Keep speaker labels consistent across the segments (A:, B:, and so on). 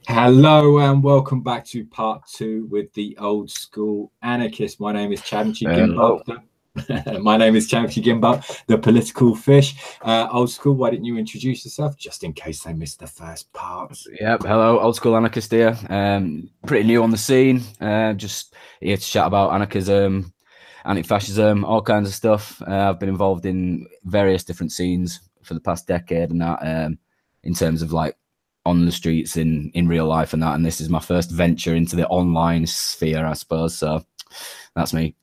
A: Hello and welcome back to part 2 with the Old School Anarchist. My name is Chamchi Gimbal. My name is Chamchi Gimbal, the political fish. Old School, why didn't you introduce yourself just in case they missed the first part?
B: Yep, hello, Old School Anarchist here. Pretty new on the scene. Just here to chat about anarchism, anti-fascism, all kinds of stuff. I've been involved in various different scenes for the past decade and that, in terms of like on the streets in real life and that. And this is my first venture into the online sphere, I suppose. So that's me.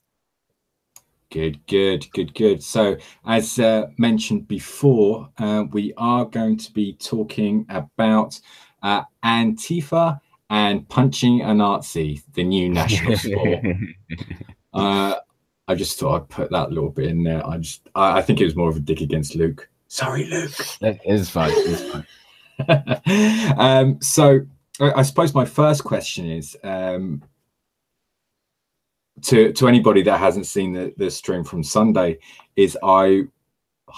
A: Good. So as mentioned before, we are going to be talking about ANTIFA and punching a Nazi, the new national sport. I just thought I'd put that little bit in there. I think it was more of a dig against Luke. Sorry, Luke.
B: It is fine. It's fine.
A: So I suppose my first question is to anybody that hasn't seen the stream from Sunday is hi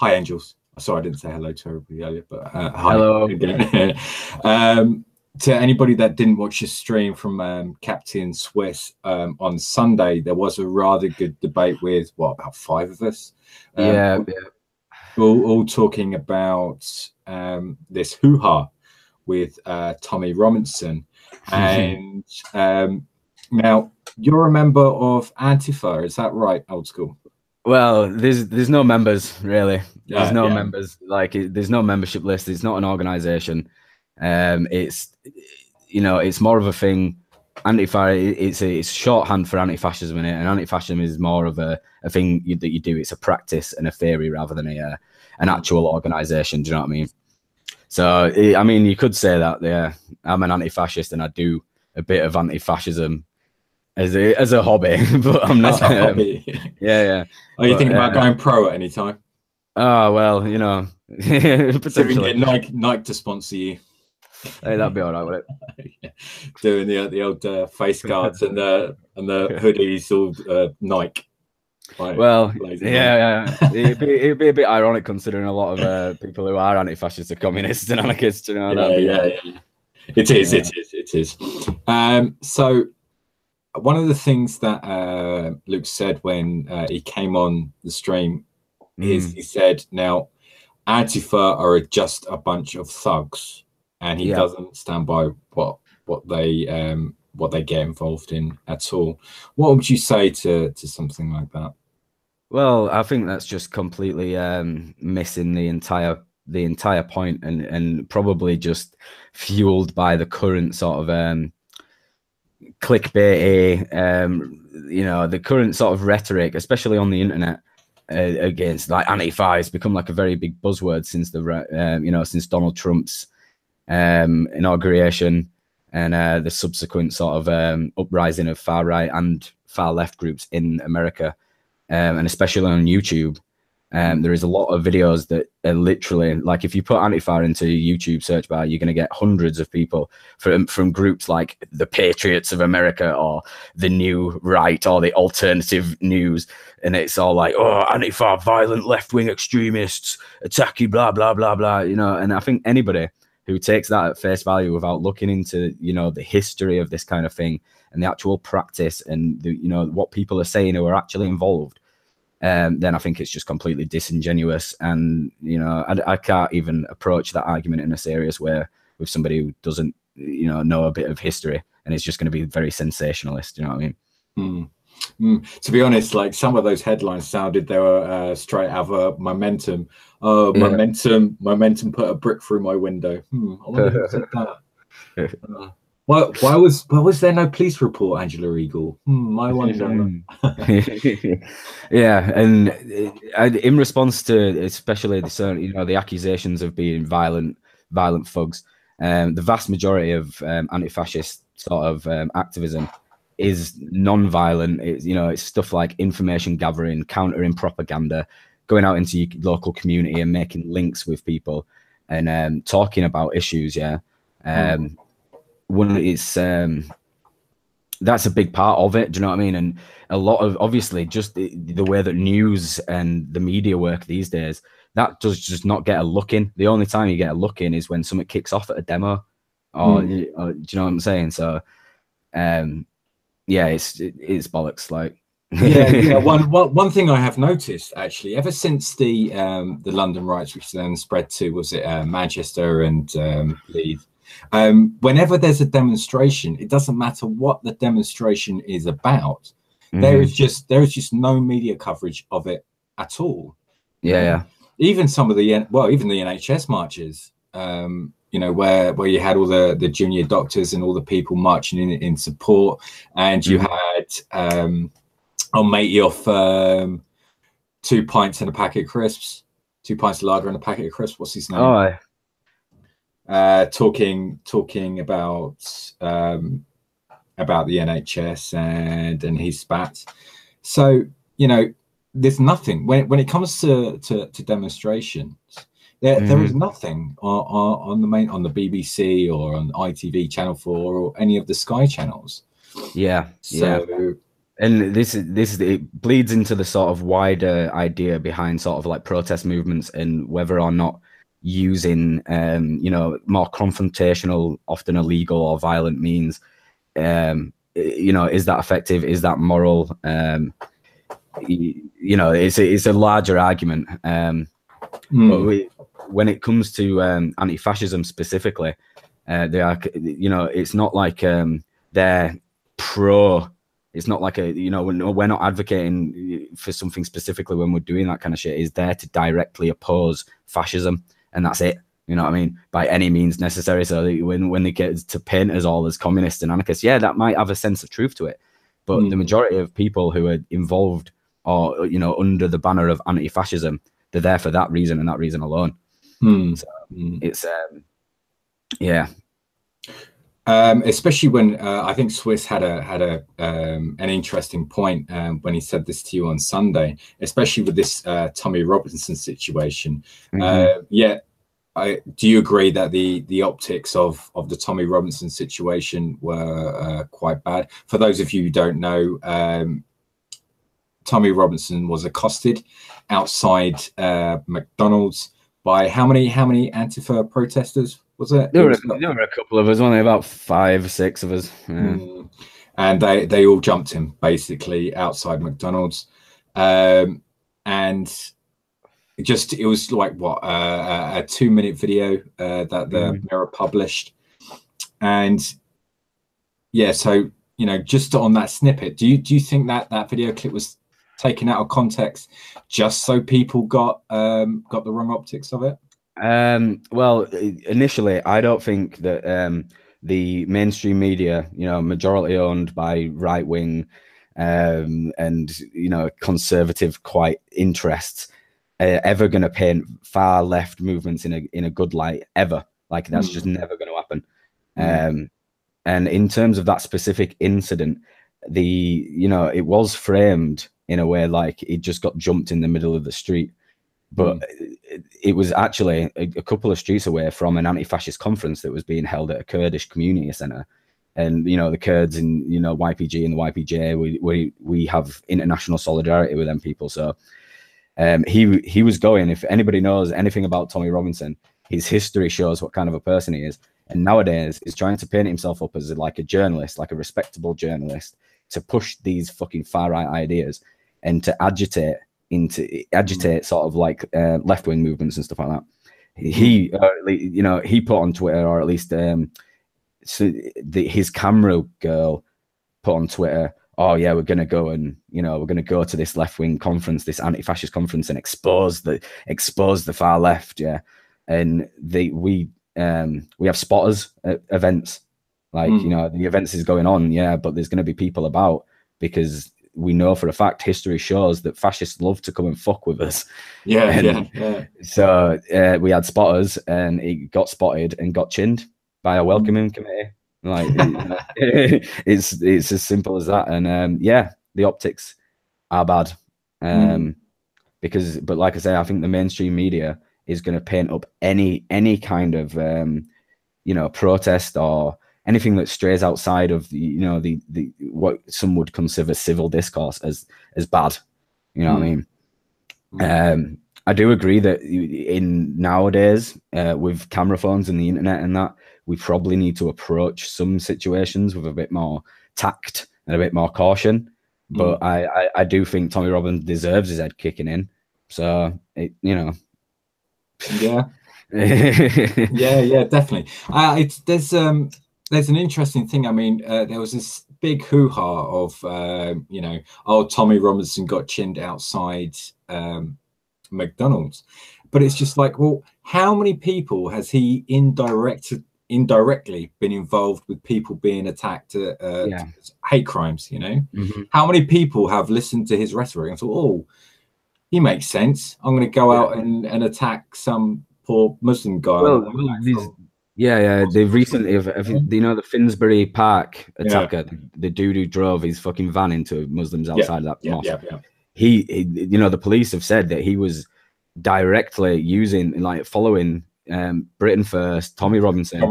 A: Angels. Sorry, I didn't say hello to everybody earlier, but hi.
B: Hello.
A: To anybody that didn't watch the stream from Captain Swiss on Sunday, there was a rather good debate with about 5 of us.
B: Yeah.
A: All talking about this hoo-ha with Tommy Robinson. And now you're a member of ANTIFA, is that right, Old School?
B: Well, there's no members really. There's no members. Like there's no membership list. It's not an organization. It's it's more of a thing. Antifa, it's shorthand for anti-fascism in it, and anti-fascism is more of a thing that you do. It's a practice and a theory rather than an actual organization. Do you know what I mean? So I mean, you could say that I'm an anti-fascist and I do a bit of anti-fascism as a hobby, but I'm not. Yeah.
A: Are you thinking about going pro at any time?
B: Oh well,
A: potentially get Nike to sponsor you.
B: Hey, that'd be all right, would it?
A: Doing the old face guards and the hoodies, all Nike.
B: Right. Well, yeah. It'd be a bit ironic considering a lot of people who are anti-fascists are communists and anarchists. You know?
A: It is. So one of the things that Luke said when he came on the stream is he said, "Now, Antifa are just a bunch of thugs." And he doesn't stand by what they get involved in at all. What would you say to something like that?
B: Well, I think that's just completely missing the entire point, and probably just fueled by the current sort of clickbait, the current sort of rhetoric, especially on the internet, against like Antifa has become like a very big buzzword since since Donald Trump's inauguration and the subsequent sort of uprising of far right and far left groups in America, and especially on YouTube. There is a lot of videos that are literally like, if you put Antifa into YouTube search bar, you're going to get hundreds of people from groups like the Patriots of America or the New Right or the Alternative News, and it's all like, oh, Antifa, violent left-wing extremists attacking blah blah blah blah, and I think anybody who takes that at face value without looking into, the history of this kind of thing and the actual practice and what people are saying who are actually involved, then I think it's just completely disingenuous. And, I can't even approach that argument in a serious way with somebody who doesn't, know a bit of history, and it's just going to be very sensationalist. You know what I mean?
A: To be honest, like some of those headlines sounded they were straight out of Momentum. Momentum put a brick through my window. I wonder who said that. Why was there no police report, Angela Eagle? I wonder.
B: Yeah, and in response to especially the accusations of being violent thugs, the vast majority of anti-fascist sort of activism is non-violent. It's stuff like information gathering, countering propaganda, going out into your local community and making links with people and talking about issues. That's a big part of it. Do you know what I mean? And a lot of, obviously, just the way that news and the media work these days, that does just not get a look in. The only time you get a look in is when something kicks off at a demo or, do you know what I'm saying? So, yeah, it's bollocks. Like,
A: yeah. One thing I have noticed actually, ever since the London riots, which then spread to, was it Manchester and Leeds, whenever there's a demonstration, it doesn't matter what the demonstration is about. There is just no media coverage of it at all.
B: Yeah.
A: Even some of the even the NHS marches, you know, where you had all the junior doctors and all the people marching in support, and you had matey off 2 pints and a packet of crisps, 2 pints of lager and a packet of crisps. What's his name? Talking about the NHS and his spats. So, you know, there's nothing when it comes to demonstrations. There is nothing on the BBC or on ITV Channel 4 or any of the Sky channels.
B: Yeah. And it bleeds into the sort of wider idea behind sort of like protest movements and whether or not using you know, more confrontational, often illegal or violent means, you know, is that effective? Is that moral? You know, it's a larger argument. But when it comes to anti-fascism specifically, they are, you know, it's not like they're pro. It's not like you know, we're not advocating for something specifically when we're doing that kind of shit. It's there to directly oppose fascism, and that's it. You know what I mean? By any means necessary. So when they get to paint us all as communists and anarchists, yeah, that might have a sense of truth to it. But the majority of people who are involved or, you know, under the banner of anti-fascism, they're there for that reason and that reason alone. So it's yeah.
A: Especially when I think Swiss had an interesting point when he said this to you on Sunday, especially with this Tommy Robinson situation. Yeah, do you agree that the optics of the Tommy Robinson situation were quite bad? For those of you who don't know, Tommy Robinson was accosted outside McDonald's by how many Antifa protesters? Was it?
B: There were a couple of us, only about 5 or 6 of us. Yeah.
A: And they all jumped him basically outside McDonald's. And it was like what a 2-minute video that the Mirror published. And yeah, so, you know, just on that snippet, do you think that video clip was taken out of context just so people got the wrong optics of it?
B: Well, initially, I don't think that the mainstream media, you know, majority owned by right wing and, you know, conservative quite interests, ever going to paint far left movements in a good light ever. Like, that's just never going to happen. And in terms of that specific incident, you know, it was framed in a way like it just got jumped in the middle of the street. But it was actually a couple of streets away from an anti-fascist conference that was being held at a Kurdish community centre. And, you know, the Kurds and, you know, YPG and the YPJ, we have international solidarity with them people. So he was going, if anybody knows anything about Tommy Robinson, his history shows what kind of a person he is. And nowadays he's trying to paint himself up as like a journalist, like a respectable journalist, to push these fucking far right ideas and to agitate sort of like left-wing movements and stuff like that. He you know, he put on Twitter, or at least his camera girl put on Twitter, oh yeah, we're gonna go and, you know, we're gonna go to this left-wing conference, this anti-fascist conference, and expose the far left. Yeah. And we have spotters at events, like, you know, the events is going on, yeah, but there's going to be people about, because we know for a fact history shows that fascists love to come and fuck with us. Yeah. So we had spotters, and it got spotted and got chinned by a welcoming committee. Like, it's as simple as that. And yeah, the optics are bad. But like I say, I think the mainstream media is going to paint up any kind of you know, protest or anything that strays outside of the, you know, the what some would consider civil discourse as bad. You know what I mean? I do agree that in nowadays, with camera phones and the internet and that, we probably need to approach some situations with a bit more tact and a bit more caution. But I do think Tommy Robinson deserves his head kicking in. So,
A: yeah. yeah, definitely. There's an interesting thing. I mean, there was this big hoo-ha of, Tommy Robinson got chinned outside McDonald's. But it's just like, well, how many people has he indirectly been involved with people being attacked hate crimes, How many people have listened to his rhetoric and thought, oh, he makes sense, I'm going to go out and attack some poor Muslim guy?
B: They've recently, the Finsbury Park attacker, the dude who drove his fucking van into Muslims outside of that mosque. He, the police have said that he was directly following Britain First, Tommy Robinson.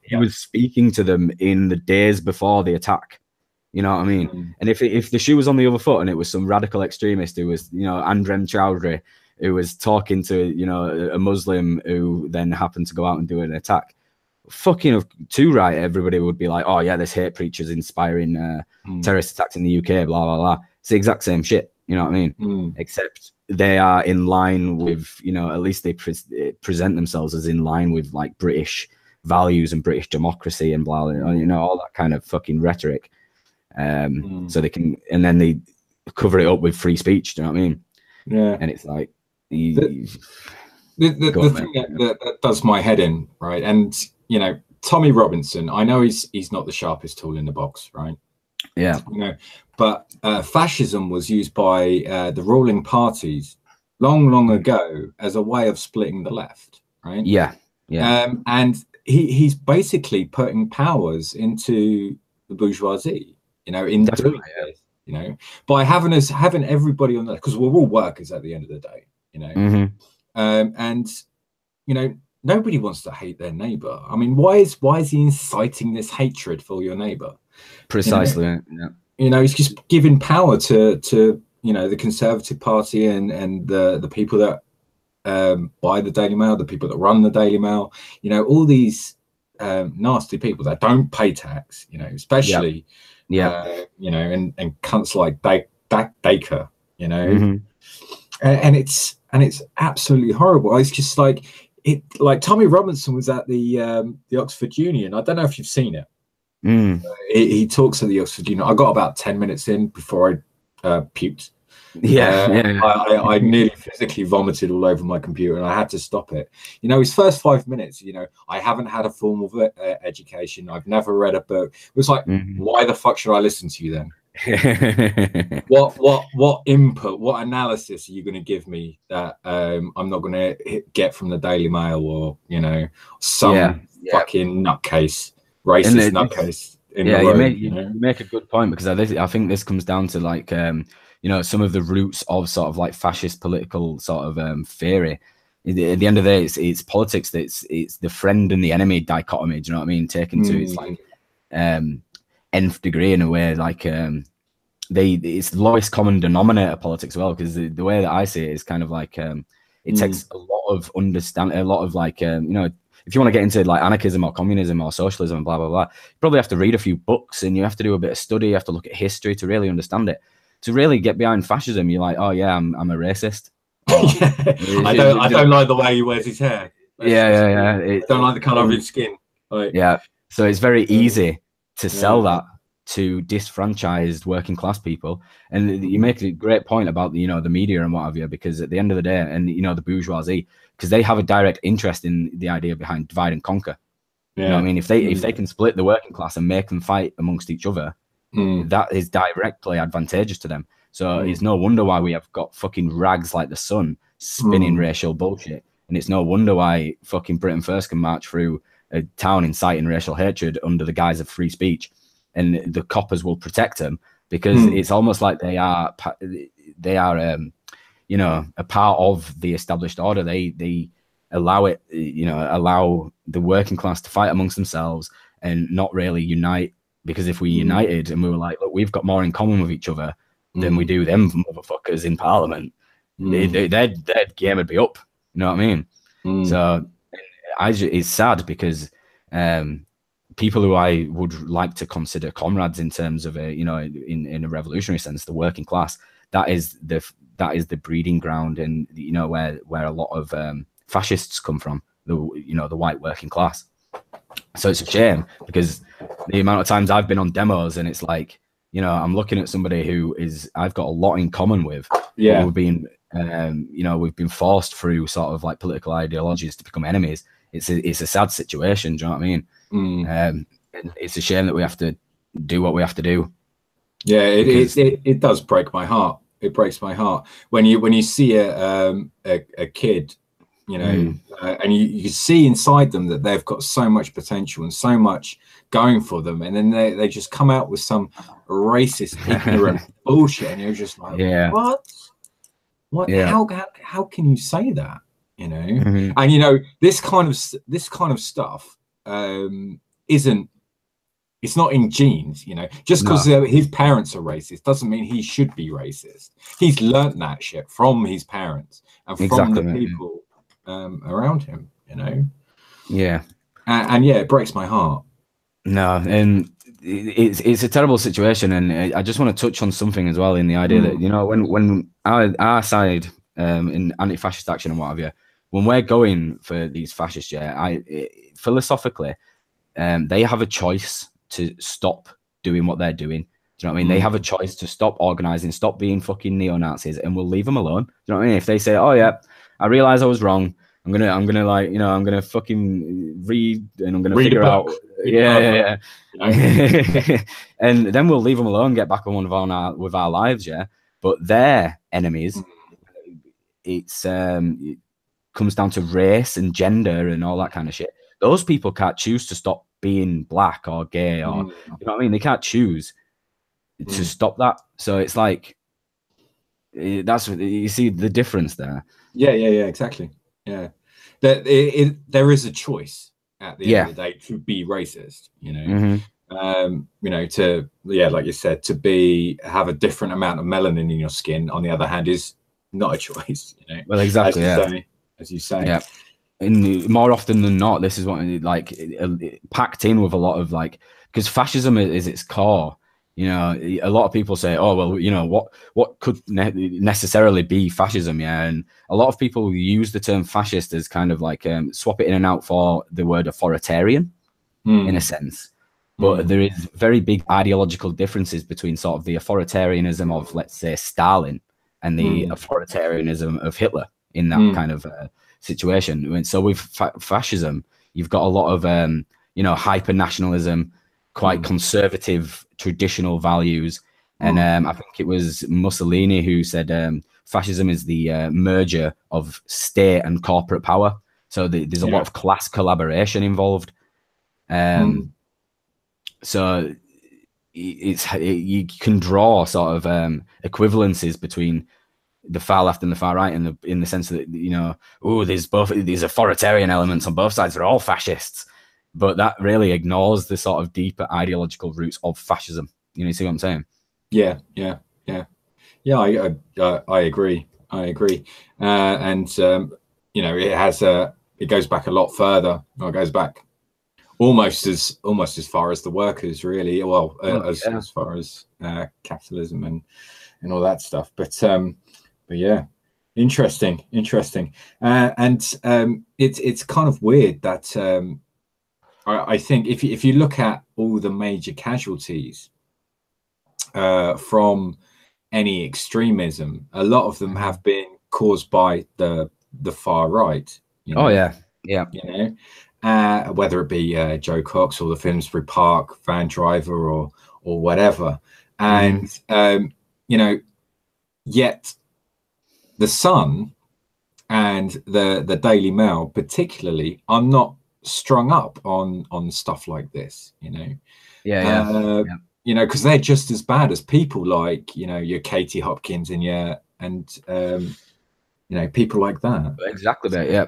B: He was speaking to them in the days before the attack. You know what I mean? And if the shoe was on the other foot and it was some radical extremist who was, Andrem Chowdhury, who was talking to, a Muslim who then happened to go out and do an attack, fucking too right, everybody would be like, oh yeah, this hate preachers inspiring terrorist attacks in the UK, blah, blah, blah. It's the exact same shit. You know what I mean? Except they are in line with, at least they present themselves as in line with like British values and British democracy and blah, all that kind of fucking rhetoric. So they can, and then they cover it up with free speech. Do you know what I mean?
A: Yeah.
B: And it's like
A: the thing that does my head in, right? And Tommy Robinson, I know he's not the sharpest tool in the box, right?
B: Yeah.
A: But fascism was used by the ruling parties long ago as a way of splitting the left, right?
B: Yeah.
A: And he's basically putting powers into the bourgeoisie, in doing this, by having everybody on that, because we're all workers at the end of the day, and nobody wants to hate their neighbor. I mean, why is he inciting this hatred for your neighbor?
B: Precisely.
A: He's just giving power to the Conservative Party and the people that buy the Daily Mail, the people that run the Daily Mail, all these nasty people that don't pay tax, especially and cunts like Dacre, and it's absolutely horrible. It's just like Tommy Robinson was at the Oxford Union. I don't know if you've seen it. He talks at the Oxford Union. I got about 10 minutes in before I puked. I nearly physically vomited all over my computer, and I had to stop it. His first 5 minutes, I haven't had a formal education. I've never read a book. It was like, why the fuck should I listen to you then? What input, what analysis are you going to give me that I'm not going to get from the Daily Mail or some fucking nutcase, racist nutcase in the road?
B: You make a good point, because I think this comes down to like some of the roots of sort of like fascist political sort of theory. At the end of the day, it's politics. It's the friend and the enemy dichotomy. Do you know what I mean? Taken to its like nth degree in a way. Like it's the lowest common denominator politics as well. Because the way that I see it is kind of like it takes a lot of understanding, a lot of like if you want to get into like anarchism or communism or socialism and blah blah blah, you probably have to read a few books and you have to do a bit of study. You have to look at history to really understand it. To really get behind fascism, you're like, oh yeah, I'm a racist.
A: I don't like the way he wears his hair. I don't like the color of his skin.
B: So it's very easy to sell that to disfranchised working class people. And you make a great point about the media and what have you, because at the end of the day, and the bourgeoisie, because they have a direct interest in the idea behind divide and conquer. You know what I mean? If they can split the working class and make them fight amongst each other, that is directly advantageous to them. So it's no wonder why we have got fucking rags like the Sun spinning racial bullshit, and it's no wonder why fucking Britain First can march through a town inciting racial hatred under the guise of free speech, and the coppers will protect them, because it's almost like they are a part of the established order. They allow it, allow the working class to fight amongst themselves and not really unite. Because if we united and we were like, look, we've got more in common with each other than we do them motherfuckers in Parliament, their game would be up. You know what I mean? So it's sad because people who I would like to consider comrades in terms of a, you know, in a revolutionary sense, the working class, that is the breeding ground, and you know where a lot of fascists come from, the white working class. So it's a shame because the amount of times I've been on demos and it's like, you know, I'm looking at somebody who I've got a lot in common with.
A: Yeah.
B: We've been, you know, we've been forced through sort of like political ideologies to become enemies. It's a sad situation. Do you know what I mean? It's a shame that we have to do what we have to do.
A: Yeah, it does break my heart. It breaks my heart when you see a kid, you know, and you see inside them that they've got so much potential and so much going for them, and then they just come out with some racist, ignorant bullshit, and you're just like, what? Yeah. How can you say that? You know, and you know this kind of stuff it's not in genes, you know. Just because his parents are racist doesn't mean he should be racist. He's learnt that shit from his parents and from the people around him, you know.
B: Yeah.
A: And yeah, it breaks my heart.
B: No, and it's a terrible situation, and I just want to touch on something as well in the idea that, you know, when our side in anti-fascist action and what have you, when we're going for these fascists, philosophically, they have a choice to stop doing what they're doing. Do you know what I mean? They have a choice to stop organizing, stop being fucking neo-Nazis, and we'll leave them alone. Do you know what I mean? If they say, "Oh yeah, I realize I was wrong. I'm gonna like, you know, I'm gonna fucking read and I'm gonna figure out." Yeah. And then we'll leave them alone, get back on with our lives, yeah. But their enemies, it comes down to race and gender and all that kind of shit. Those people can't choose to stop being black or gay or, you know what I mean? They can't choose to stop that. So it's like, that's, you see the difference there.
A: Yeah, exactly. Yeah. There is a choice at the end of the day to be racist, you know. You know, like you said, to have a different amount of melanin in your skin, on the other hand, is not a choice, you know.
B: Well, exactly,
A: as you say.
B: Yeah. And more often than not, this is what, like, packed in with a lot of, like, because fascism is its core. You know, a lot of people say, "Oh, well, you know, what could necessarily be fascism?" Yeah, and a lot of people use the term fascist as kind of like swap it in and out for the word authoritarian, in a sense. But there is very big ideological differences between sort of the authoritarianism of, let's say, Stalin and the authoritarianism of Hitler in that kind of situation. And so with fascism, you've got a lot of you know, hyper nationalism, quite conservative traditional values, and I think it was Mussolini who said fascism is the merger of state and corporate power. So there's a lot of class collaboration involved. So you can draw sort of equivalences between the far left and the far right, in the sense that, you know, there's authoritarian elements on both sides. They're all fascists, but that really ignores the sort of deeper ideological roots of fascism. You know, you see what I'm saying?
A: Yeah. I agree. And you know, it goes back a lot further. Or it goes back almost as far as the workers, really. Well, as far as capitalism and all that stuff. But yeah, interesting. And it's kind of weird that I think if you look at all the major casualties from any extremism, a lot of them have been caused by the far right. You know?
B: Oh yeah.
A: You know, whether it be Joe Cox or the Finsbury Park van driver or whatever, and you know, yet the Sun and the Daily Mail particularly are not strung up on stuff like this. You know, you know, because they're just as bad as people like, you know, your Katie Hopkins and you know, people like that.
B: Exactly that. Yeah.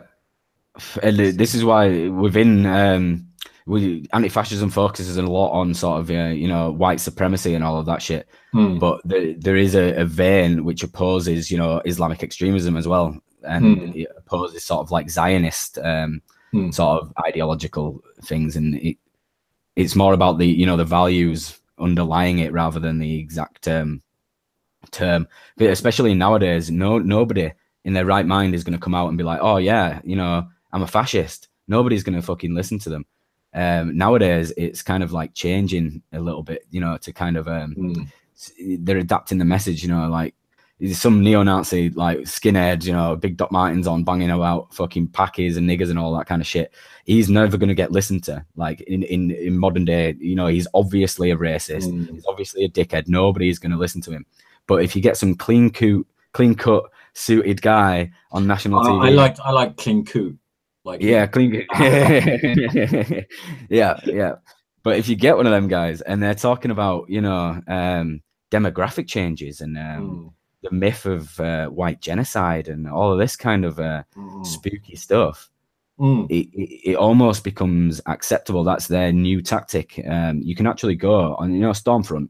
B: And this is why within anti-fascism focuses a lot on sort of you know, white supremacy and all of that shit. But there is a vein which opposes, you know, Islamic extremism as well, and it opposes sort of like Zionist sort of ideological things, and it's more about the, you know, the values underlying it rather than the exact term. But especially nowadays, nobody in their right mind is going to come out and be like, oh yeah, you know, I'm a fascist. Nobody's going to fucking listen to them. Nowadays, it's kind of like changing a little bit, you know, to kind of they're adapting the message, you know, like some neo-Nazi like skinhead, you know, big Doc Martens on, banging about fucking packies and niggers and all that kind of shit. He's never going to get listened to. Like in modern day, you know, he's obviously a racist. He's obviously a dickhead. Nobody's going to listen to him. But if you get some clean cut suited guy on national TV,
A: I like clean cut. Like,
B: yeah, clean. yeah. But if you get one of them guys and they're talking about, you know, demographic changes and the myth of white genocide and all of this kind of spooky stuff, it almost becomes acceptable. That's their new tactic. You can actually go on, you know, Stormfront.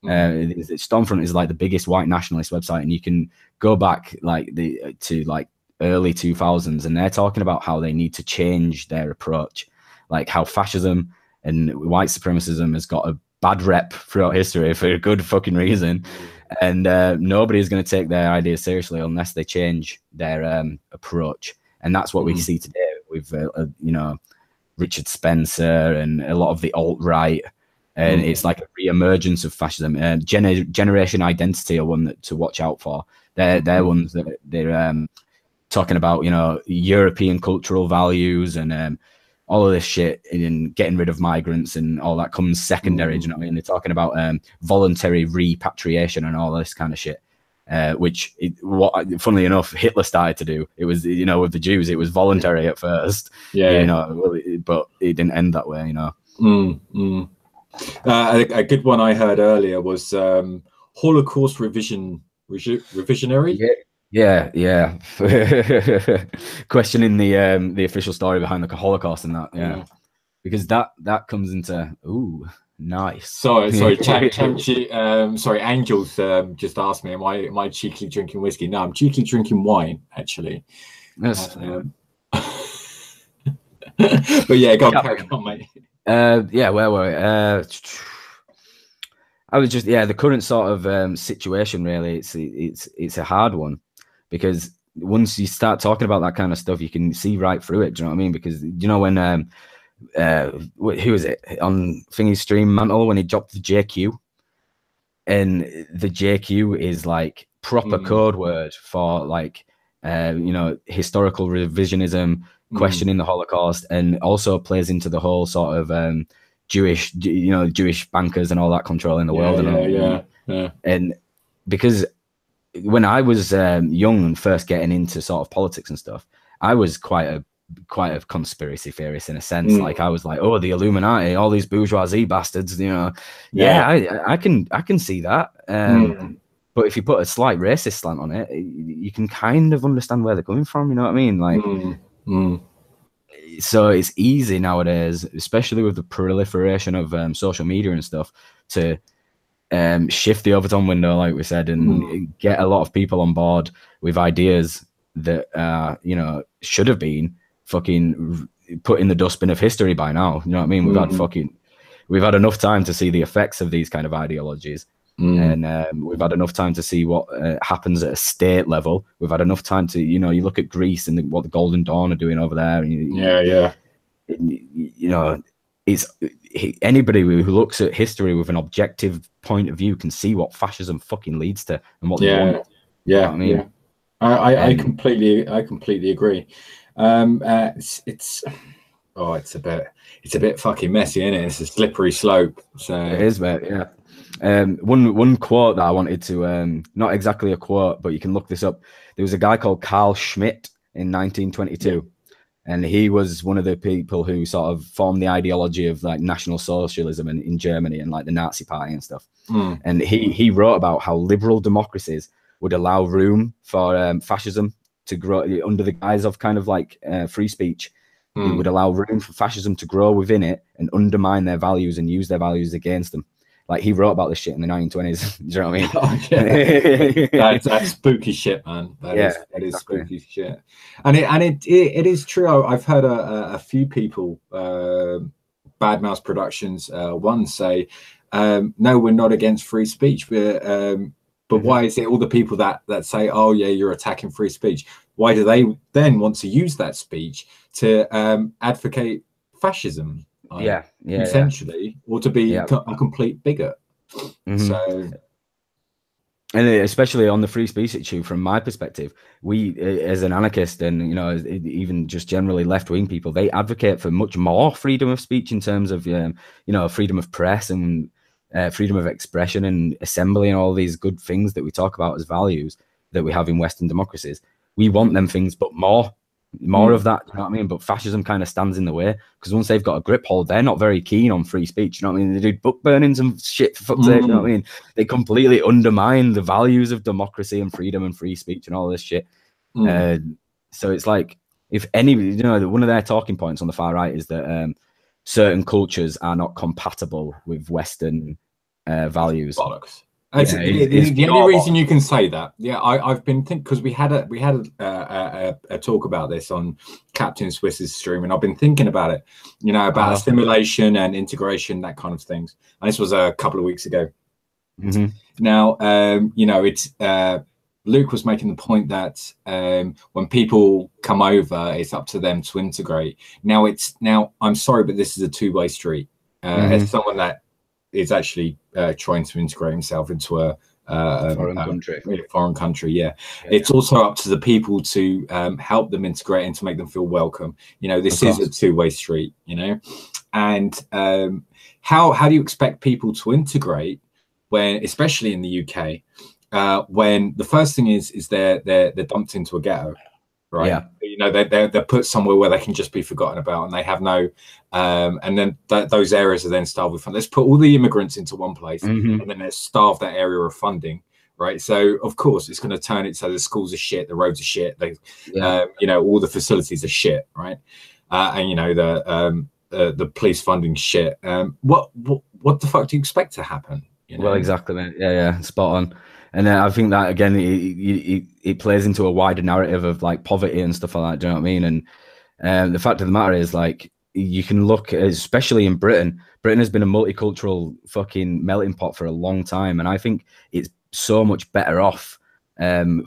B: Stormfront is like the biggest white nationalist website, and you can go back like to early 2000s, and they're talking about how they need to change their approach, like how fascism and white supremacism has got a bad rep throughout history for a good fucking reason, and nobody is going to take their ideas seriously unless they change their approach. And that's what we see today with you know, Richard Spencer and a lot of the alt-right, and it's like a re-emergence of fascism. Generation Identity are one to watch out for. They're ones that they're talking about, you know, European cultural values and all of this shit, and getting rid of migrants and all that comes secondary. Do you know what I mean? They're talking about voluntary repatriation and all this kind of shit, which, funnily enough, Hitler started to do. It was, you know, with the Jews, it was voluntary at first, you know, but it didn't end that way, you know.
A: A good one I heard earlier was Holocaust revisionary.
B: Yeah. Questioning the official story behind the Holocaust and that, because that comes into nice.
A: Sorry, Angels just asked me, am I cheekily drinking whiskey? No, I'm cheekily drinking wine, actually.
B: Yes.
A: But yeah, go on, carry on, mate.
B: Yeah, where were we? I was just, the current sort of situation. Really, it's a hard one, because once you start talking about that kind of stuff, you can see right through it. Do you know what I mean? Because you know when who is it on Thingy's stream, Mantle, when he dropped the JQ, and the JQ is like proper code word for like you know, historical revisionism, questioning the Holocaust, and also plays into the whole sort of Jewish bankers and all that controlling the world. And because when I was young and first getting into sort of politics and stuff, I was quite a conspiracy theorist in a sense. Like I was like, oh, the Illuminati, all these bourgeoisie bastards, you know. I can see that. But if you put a slight racist slant on it, you can kind of understand where they're coming from. You know what I mean? Like, so it's easy nowadays, especially with the proliferation of social media and stuff, to shift the Overton window, like we said, and get a lot of people on board with ideas that you know, should have been fucking put in the dustbin of history by now. You know what I mean? We've had enough time to see the effects of these kind of ideologies. And we've had enough time to see what happens at a state level. We've had enough time to, you know, you look at Greece and what the Golden Dawn are doing over there. And you know, it's anybody who looks at history with an objective point of view can see what fascism fucking leads to and what they want. You know what I mean?
A: I completely agree. It's a bit fucking messy, isn't it? It's a slippery slope. So
B: it is, mate. Yeah. One quote that I wanted to, not exactly a quote, but you can look this up. There was a guy called Carl Schmitt in 1922, and he was one of the people who sort of formed the ideology of like National Socialism in Germany and like the Nazi Party and stuff. And he wrote about how liberal democracies would allow room for fascism to grow under the guise of kind of like free speech. It would allow room for fascism to grow within it and undermine their values and use their values against them. Like, he wrote about this shit in the 1920s. Do you know what I mean?
A: Oh, yeah. That's spooky shit, man. That is spooky shit. And it is true. I've heard a few people, Badmouth Productions, one say, no, we're not against free speech. But why is it all the people that say, oh yeah, you're attacking free speech? Why do they then want to use that speech to advocate fascism? Essentially, or to be a complete bigot. So,
B: and especially on the free speech issue, from my perspective, we as an anarchist and, you know, even just generally left-wing people, they advocate for much more freedom of speech in terms of, you know, freedom of press and freedom of expression and assembly and all these good things that we talk about as values that we have in Western democracies. We want them things, but more of that, you know what I mean? But fascism kind of stands in the way, because once they've got a grip hold, they're not very keen on free speech, you know what I mean? They do book burnings and shit, for fuck's sake, you know what I mean? They completely undermine the values of democracy and freedom and free speech and all this shit. So it's like, if any, you know, one of their talking points on the far right is that certain cultures are not compatible with Western values.
A: Bollocks. The only reason you can say that, I've been thinking, because we had a talk about this on Captain Swiss's stream, and I've been thinking about it, you know, about assimilation and integration, that kind of things. And this was a couple of weeks ago. Now, you know, it's Luke was making the point that when people come over, it's up to them to integrate. Now, I'm sorry, but this is a two-way street. As someone that is actually trying to integrate himself into a foreign country, it's also up to the people to help them integrate and to make them feel welcome. You know, this is a two-way street, you know. And how do you expect people to integrate when, especially in the UK, when the first thing is they're dumped into a ghetto, right? You know, they're put somewhere where they can just be forgotten about, and they have no and then those areas are then starved with funding. Let's put all the immigrants into one place, and then let's starve that area of funding, right? So of course it's going to turn it so the schools are shit, the roads are shit, you know, all the facilities are shit, right? And you know, the police funding shit. What the fuck do you expect to happen? You know?
B: Well, exactly, mate. Yeah, spot on. And I think that, again, it plays into a wider narrative of like poverty and stuff like that. Do you know what I mean? And the fact of the matter is, like, you can look, especially in Britain. Britain has been a multicultural fucking melting pot for a long time, and I think it's so much better off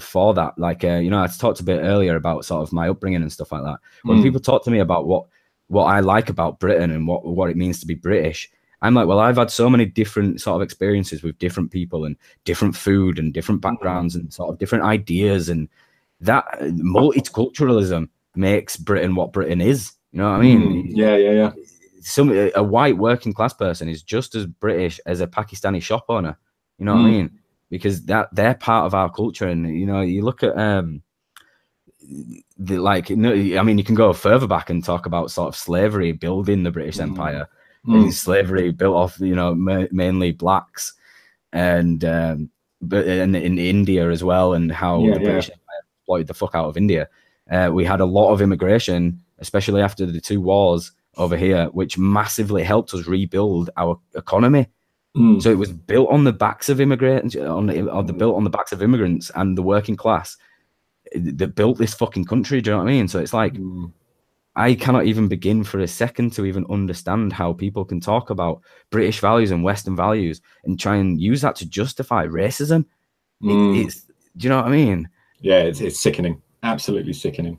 B: for that. Like, you know, I talked a bit earlier about sort of my upbringing and stuff like that. When people talk to me about what I like about Britain and what it means to be British, I'm like, well, I've had so many different sort of experiences with different people and different food and different backgrounds and sort of different ideas, and that multiculturalism makes Britain what Britain is. You know what I mean?
A: Yeah.
B: A white working class person is just as British as a Pakistani shop owner. You know what I mean? Because they're part of our culture. And, you know, you look at I mean, you can go further back and talk about sort of slavery building the British Empire. And slavery built off, you know, mainly blacks, and but in India as well, and how the British Empire exploited the fuck out of India. We had a lot of immigration, especially after the two wars over here, which massively helped us rebuild our economy. So it was built on the backs of immigrants, built on the backs of immigrants and the working class that built this fucking country. Do you know what I mean? So it's like, I cannot even begin for a second to even understand how people can talk about British values and Western values and try and use that to justify racism. It's, do you know what I mean?
A: Yeah, it's sickening, absolutely sickening.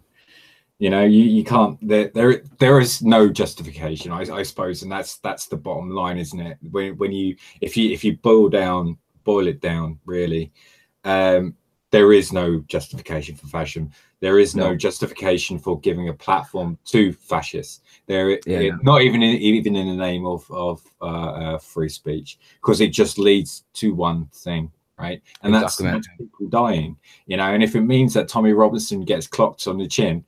A: You know, you can't. There is no justification, I suppose, and that's the bottom line, isn't it? When you if you boil it down, really, there is no justification for fascism. There is no justification for giving a platform to fascists. Not even in the name of free speech, because it just leads to one thing, right? And that's people dying. You know, and if it means that Tommy Robinson gets clocked on the chin,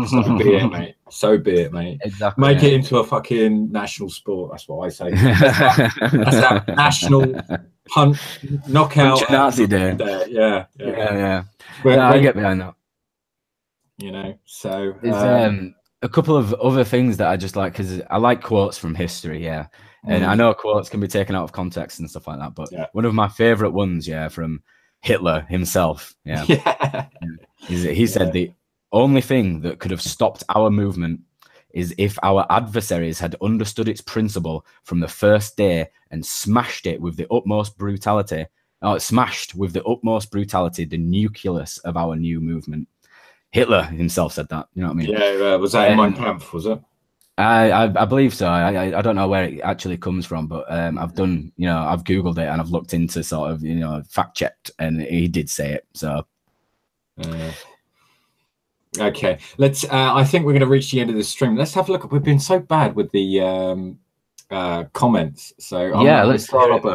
A: so be it, mate. So be it, mate.
B: Exactly.
A: Make it into a fucking national sport. That's what I say. That's that national punt knockout
B: Nazi day.
A: Yeah.
B: But I get behind that.
A: You know, so
B: it's a couple of other things that I just like, because I like quotes from history, yeah. And I know quotes can be taken out of context and stuff like that, but one of my favorite ones, from Hitler himself, he said the only thing that could have stopped our movement is if our adversaries had understood its principle from the first day and smashed with the utmost brutality the nucleus of our new movement. Hitler himself said that. You know what I mean?
A: Yeah, was that in Mein Kampf, was it?
B: I believe so. I don't know where it actually comes from, but I've done, I've Googled it and I've looked into sort of, fact checked, and he did say it. So
A: okay, let's I think we're going to reach the end of the stream. Let's have a look. We've been so bad with the comments, so
B: let's
A: start up.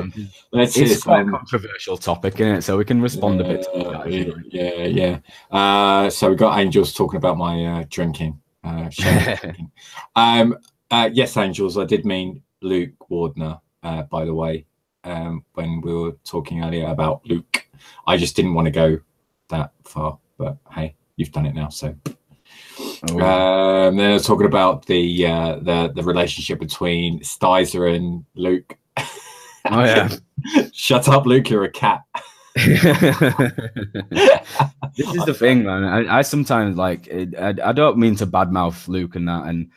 A: Let's see.
B: It's quite a controversial topic, isn't it? So we can respond a bit to
A: that. So we got Angels talking about my drinking. Yes, Angels, I did mean Luke Wardner, by the way, when we were talking earlier about Luke. I just didn't want to go that far, but hey, you've done it now. So then I was talking about the relationship between Stizer and Luke.
B: Oh yeah.
A: Shut up, Luke, you're a cat.
B: This is the thing, man. I sometimes like I don't mean to badmouth Luke and that, and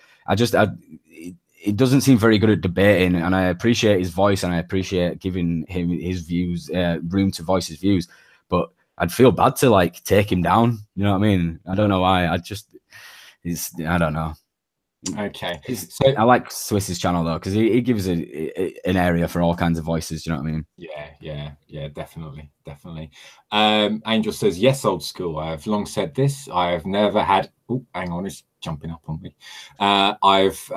B: it doesn't seem very good at debating, and I appreciate his voice and I appreciate giving him his views, room to voice his views, but I'd feel bad to like take him down. You know what I mean? I don't know why. I don't know.
A: Okay.
B: So I like Swiss's channel though, because he gives an area for all kinds of voices. Do you know what I mean?
A: Yeah, definitely. Angel says, yes, old school. I have long said this. I have never had. Oh, hang on, it's jumping up on me. I've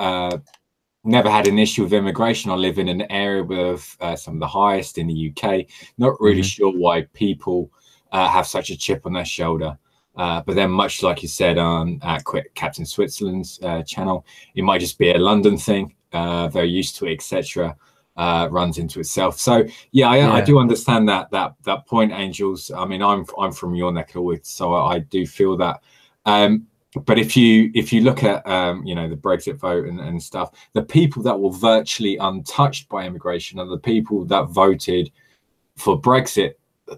A: never had an issue with immigration. I live in an area with some of the highest in the UK. Not really sure why people have such a chip on their shoulder. But then, much like you said at Captain Switzerland's channel, it might just be a London thing. They're used to it, etc. Runs into itself. So I do understand that point, Angels. I mean, I'm from your neck of the woods, so I do feel that. But if you look at the Brexit vote and stuff, the people that were virtually untouched by immigration are the people that voted for Brexit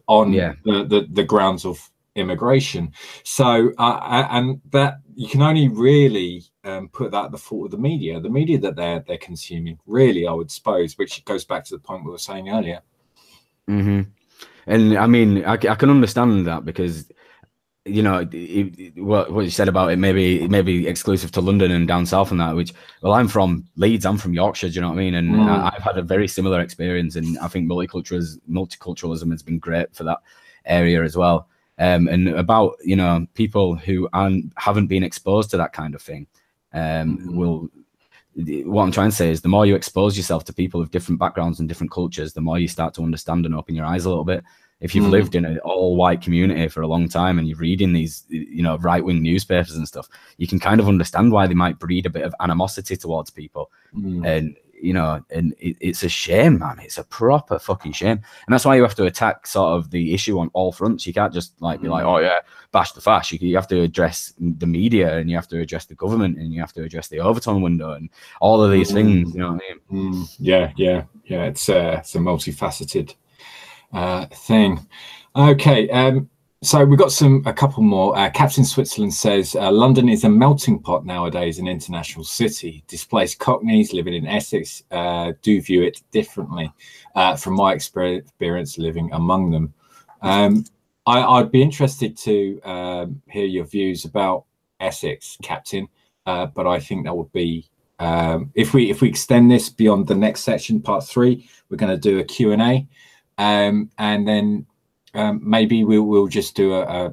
A: on the grounds of immigration. So and that you can only really put that at the fault of the media that they're consuming, really, I would suppose, which goes back to the point we were saying earlier.
B: And I mean, I can understand that, because what you said about it maybe exclusive to London and down south and that, which, well, I'm from Leeds, I'm from Yorkshire, do you know what I mean? And I've had a very similar experience, and I think multiculturalism has been great for that area as well. And about people who haven't been exposed to that kind of thing, what I'm trying to say is, the more you expose yourself to people of different backgrounds and different cultures, the more you start to understand and open your eyes a little bit. If you've lived in an all-white community for a long time and you're reading these right-wing newspapers and stuff, you can kind of understand why they might breed a bit of animosity towards people. And it's a shame, man. It's a proper fucking shame. And that's why you have to attack sort of the issue on all fronts. You can't just be like, oh yeah, bash the fash. You have to address the media, and you have to address the government, and you have to address the Overton window and all of these things. You know what I mean?
A: Yeah. It's a multifaceted thing. Okay. So we've got a couple more. Captain Switzerland says, London is a melting pot nowadays, an international city. Displaced Cockneys living in Essex do view it differently from my experience living among them. I'd be interested to hear your views about Essex, Captain, but I think that would be, if we extend this beyond the next section, part 3, we're going to do a Q&A, and then maybe we'll just do a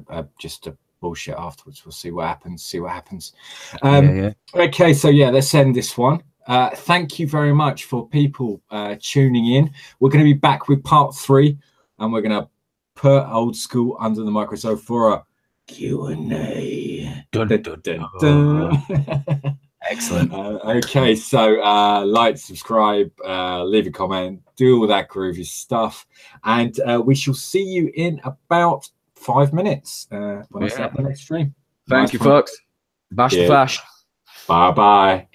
A: bullshit afterwards. We'll see what happens. Okay, so let's end this one. Thank you very much for people tuning in. We're going to be back with part 3, and we're going to put Old School under the microscope for a Q&A.
B: Dun, dun, dun, dun. Excellent.
A: Okay, so like, subscribe, leave a comment, do all that groovy stuff, and we shall see you in about 5 minutes when I set up the next stream.
B: Thank you, folks. Bash the fash.
A: Bye bye.